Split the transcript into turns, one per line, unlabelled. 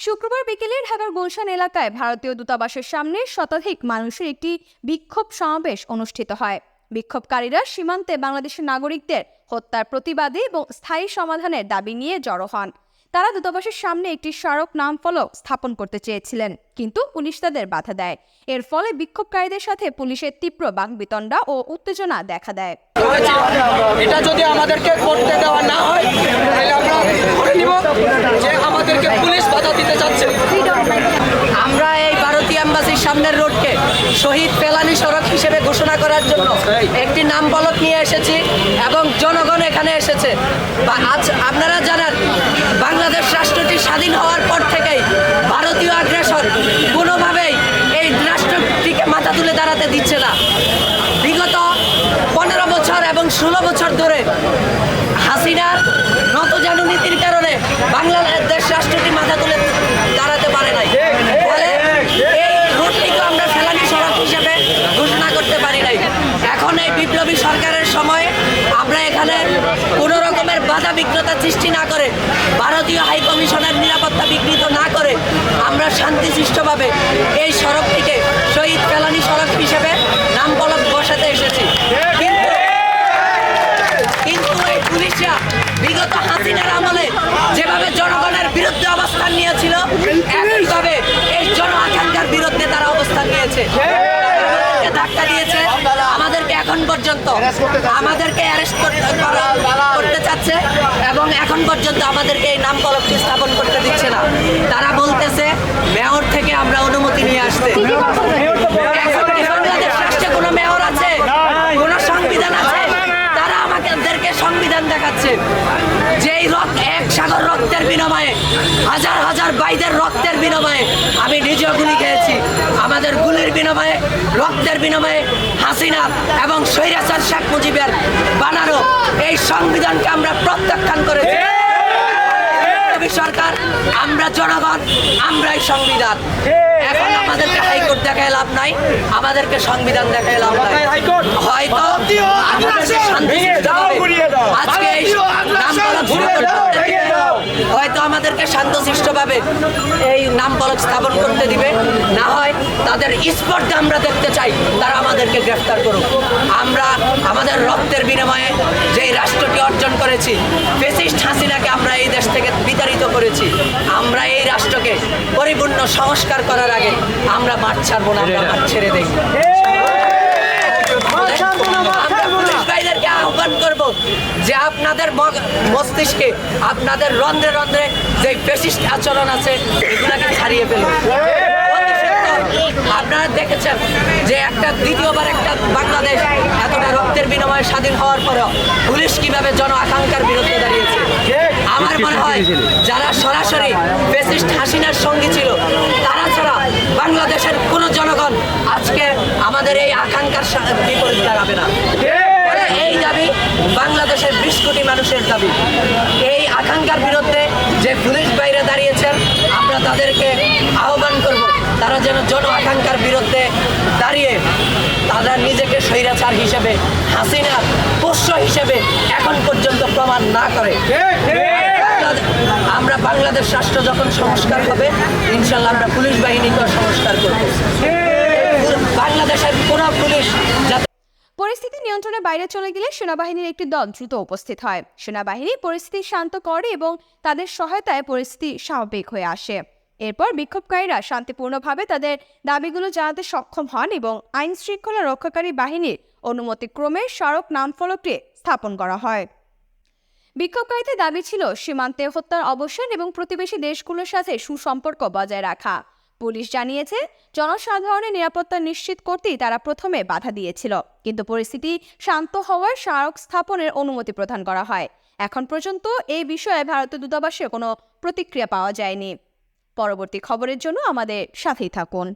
শুক্রবার বিকেলে ঢাকার গুলশান এলাকায় ভারতীয় দূতাবাসের সামনে শতাধিক মানুষের একটি বিক্ষোভ সমাবেশ অনুষ্ঠিত হয়। বিক্ষোভকারীরা সীমান্তে বাংলাদেশের নাগরিকদের হত্যার প্রতিবাদে এবং স্থায়ী সমাধানের দাবি নিয়ে জড়ো হন। তারা দূতাবাসের সামনে একটি স্মারক নাম ফলক স্থাপন করতে চেয়েছিলেন, কিন্তু পুলিশ তাদের বাধা দেয়। এর ফলে বিক্ষোভকারীদের সাথে পুলিশের তীব্র বাকবিতণ্ডা ও উত্তেজনা দেখা দেয়।
এটা যদি আমাদেরকে করতে দেওয়া না হয় তাহলে আমরা ধরে নিব যে আমাদেরকে পুলিশ বাধা দিতে চাচ্ছে। আমরা এই ভারতীয় এম্বাসির সামনের রোডকে শহীদ ফেলানী সড়ক হিসেবে ঘোষণা করার জন্য একটি নাম ফলক নিয়ে এসেছি এবং জনগণ এখানে এসেছে। আজ আপনারা জানেন, বাংলাদেশ রাষ্ট্রটি স্বাধীন হওয়ার পর থেকেই ভারতীয় আগ্রাসন কোনোভাবেই এই রাষ্ট্রটিকে মাথা তুলে দাঁড়াতে দিচ্ছে না। বিগত 15 বছর এবং 16 বছর ধরে হাসিনার নতজানু নীতির কারণে বাংলাদেশ রাষ্ট্রটি মাথা তুলে দাঁড়াতে পারে নাই। ফলে এই রোডটিকে আমরা ফেলানী সড়ক হিসেবে ঘোষণা করতে পারি নাই। এখন এই বিপ্লবী সরকারের সময়ে আমরা এখানে কোনো রকমের বাধা বিঘ্নতা সৃষ্টি না করে, ভারতীয় হাইকমিশনের নিরাপত্তা বিঘ্নিত না করে আমরা শান্তিশিষ্টভাবে এই সড়কটিকে শহীদ ফেলানী সড়ক হিসেবে নাম ফলক বসাতে এসেছি। কিন্তু এই পুলিশরা বিগত হাসিনার আমলে যেভাবে জনগণের বিরুদ্ধে অবস্থান নিয়েছিল, একইভাবে এই জন আকাঙ্ক্ষার বিরুদ্ধে তারা অবস্থান নিয়েছে। ধাক্কা দিয়েছে, আমাদেরকে এখন পর্যন্ত আমাদেরকে অ্যারেস্ট করতে চাচ্ছে এবং এখন পর্যন্ত আমাদেরকে এই নাম ফলকটি স্থাপন করতে দিচ্ছে না। তারা বলতেছে মেয়র থেকে আমরা অনুমতি নিয়ে আসতে। বাংলাদেশ রাষ্ট্রে কোনো মেয়র আছে, কোনো সংবিধান আছে? তারা আমাদেরকে সংবিধান দেখাচ্ছে। যেই এক সাগর রক্তের বিনিময়ে, হাজার হাজার ভাইদের রক্তের বিনিময়ে আমি নিজেও গুলি খেয়েছি। আমাদের গুলির বিনিময়ে, রক্তের বিনিময়ে হাসিনা এবং স্বৈরাচার শেখ মুজিবের বানানো এই সংবিধানকে আমরা প্রত্যাখ্যান করেছি। সরকার, আমরা জনগণ, আমরাই সংবিধান। এখন আমাদেরকে হাইকোর্ট দেখায় লাভ নাই, আমাদেরকে সংবিধান দেখায় লাভ নাই। হয়তো আজকে এই নাম হয়তো আমাদেরকে শান্তশিষ্টভাবে এই নাম ফলক স্থাপন করতে দিবে, না হয় তাদের স্পর্ধা আমরা দেখতে চাই, তারা আমাদেরকে গ্রেফতার করুক। আমরা আমাদের রক্তের বিনিময়ে যেই রাষ্ট্রটি অর্জন করেছি, ফ্যাসিস্ট হাসিনাকে আমরা এই দেশ থেকে বিতাড়িত করেছি। আমরা এই রাষ্ট্রকে পরিপূর্ণ সংস্কার করার আগে আমরা মাঠ ছাড়বো না, আমরা মাঠ ছেড়ে দেই। ভাইদেরকে আহ্বান করব যে আপনাদের মস্তিষ্কে, আপনাদের রন্ধ্রে রন্ধ্রে যে ফ্যাসিস্ট আচরণ আছে এগুলাকে ছাড়িয়ে ফেলুন। আপনারা দেখেছেন যে দ্বিতীয়বার একটা বাংলাদেশ এতটা রক্তের বিনিময়ে স্বাধীন হওয়ার পরেও পুলিশ কিভাবে জন আকাঙ্ক্ষার বিরুদ্ধে দাঁড়িয়েছে। আমার মনে হয় যারা সরাসরি ফ্যাসিস্ট হাসিনার সঙ্গী ছিল, তারা ছাড়া বাংলাদেশের কোনো জনগণ আজকে আমাদের এই আকাঙ্ক্ষার বিপরীত দাঁড়াবে না। এই দাবি বাংলাদেশের 20 কোটি মানুষের দাবি। এই আকাঙ্ক্ষার বিরুদ্ধে যে পুলিশ বাইরে দাঁড়িয়েছেন, আমরা তাদেরকে আহ্বান করব তারা যেন জন আকাঙ্ক্ষার বিরুদ্ধে দাঁড়িয়ে তারা নিজেকে স্বৈরাচার হিসেবে, হাসিনার পোষ্য হিসেবে এখন পর্যন্ত প্রমাণ না করে। আমরা বাংলাদেশ রাষ্ট্র যখন সংস্কার হবে, ইনশাল্লাহ আমরা পুলিশ বাহিনীকেও সংস্কার করব। বাংলাদেশের কোন পুলিশ
পরিস্থিতি নিয়ন্ত্রণের বাইরে চলে গেলে সেনাবাহিনীর একটি দল দ্রুত উপস্থিত হয়। সেনাবাহিনী পরিস্থিতি শান্ত করে এবং তাদের সহায়তায় পরিস্থিতি স্বাভাবিক হয়ে আসে। এরপর বিক্ষোভকারীরা শান্তিপূর্ণভাবে তাদের দাবিগুলো জানাতে সক্ষম হন এবং আইন শৃঙ্খলা রক্ষাকারী বাহিনীর অনুমতিক্রমে সড়ক নাম ফলকটি স্থাপন করা হয়। বিক্ষোভকারীদের দাবি ছিল সীমান্তে হত্যার অবসান এবং প্রতিবেশী দেশগুলোর সাথে সুসম্পর্ক বজায় রাখা। পুলিশ জানিয়েছে, জনসাধারণের নিরাপত্তা নিশ্চিত করতেই তারা প্রথমে বাধা দিয়েছিল, কিন্তু পরিস্থিতি শান্ত হওয়ার স্মারক স্থাপনের অনুমতি প্রদান করা হয়। এখন পর্যন্ত এই বিষয়ে ভারতীয় দূতাবাসে কোনো প্রতিক্রিয়া পাওয়া যায়নি। পরবর্তী খবরের জন্য আমাদের সাথেই থাকুন।